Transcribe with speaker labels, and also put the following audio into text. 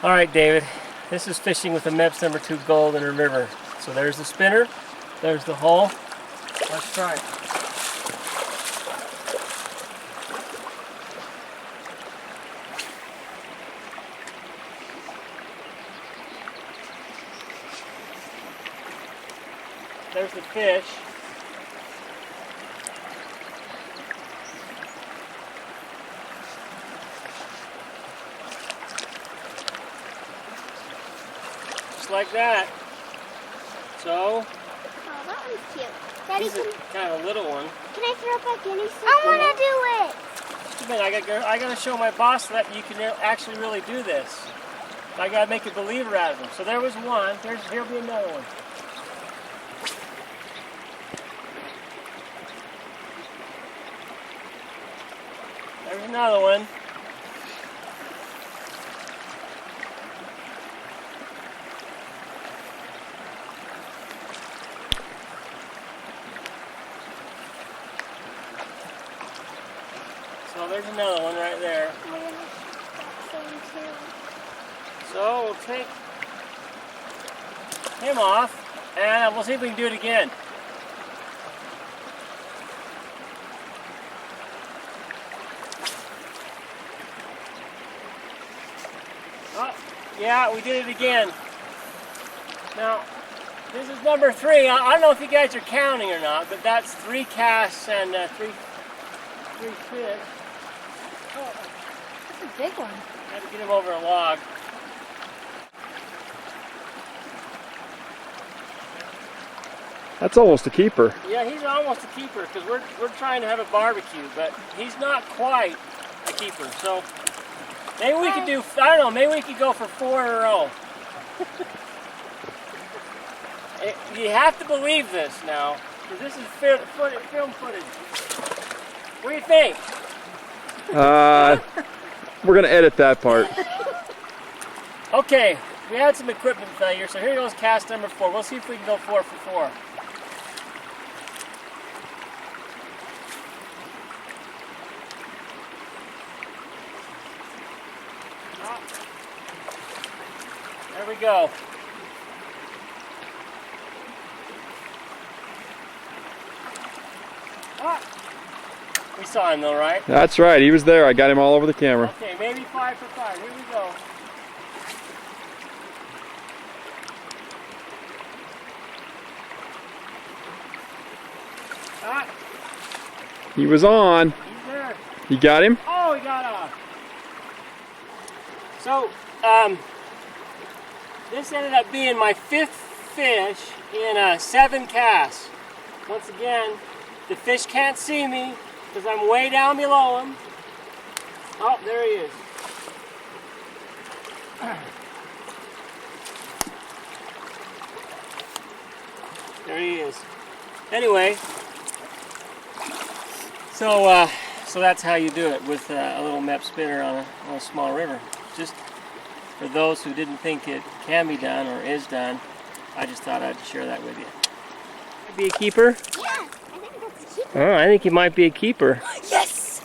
Speaker 1: All right, David, this is fishing with the Mepps number 2 Gold in a river. So there's the spinner, there's the hole. Let's try it. There's the fish. Just like that. So.
Speaker 2: Oh, that one's cute. Daddy,
Speaker 1: This is kind of a little one.
Speaker 2: Can I throw up a guinea pig? I want to do it.
Speaker 1: Just a minute, I got to show my boss that you can actually really do this. I got to make a believer out of him. So there was one. Here'll be another one. There's another one. So there's another one right there. So we'll take him off and we'll see if we can do it again. Oh, yeah, we did it again. Now, this is number 3. I don't know if you guys are counting or not, but that's 3 casts and 3 fish. Oh,
Speaker 2: that's a big one.
Speaker 1: I had to get him over a log.
Speaker 3: That's almost a keeper.
Speaker 1: Yeah, he's almost a keeper because we're trying to have a barbecue, but he's not quite a keeper. So maybe we could do, I don't know, maybe we could go for 4 in a row. You have to believe this now, because this is film footage. What do you think?
Speaker 3: We're going to edit that part.
Speaker 1: Okay, we had some equipment failure, so here goes cast number 4. We'll see if we can go 4 for 4. There we go. We saw him though, right?
Speaker 3: That's right, he was there. I got him all over the camera.
Speaker 1: Okay, maybe 5 for 5. Here we go.
Speaker 3: He was on.
Speaker 1: He's there.
Speaker 3: You got him?
Speaker 1: Oh, he got off. So, this ended up being my 5th fish in 7 casts. Once again, the fish can't see me because I'm way down below him. Oh, there he is. There he is. Anyway, so that's how you do it with a little Mepps spinner on a small river. Just for those who didn't think it can be done or is done, I just thought I'd share that with you. Might be a keeper?
Speaker 2: Yeah, I think that's a keeper.
Speaker 1: Oh, I think he might be a keeper.
Speaker 2: Yes!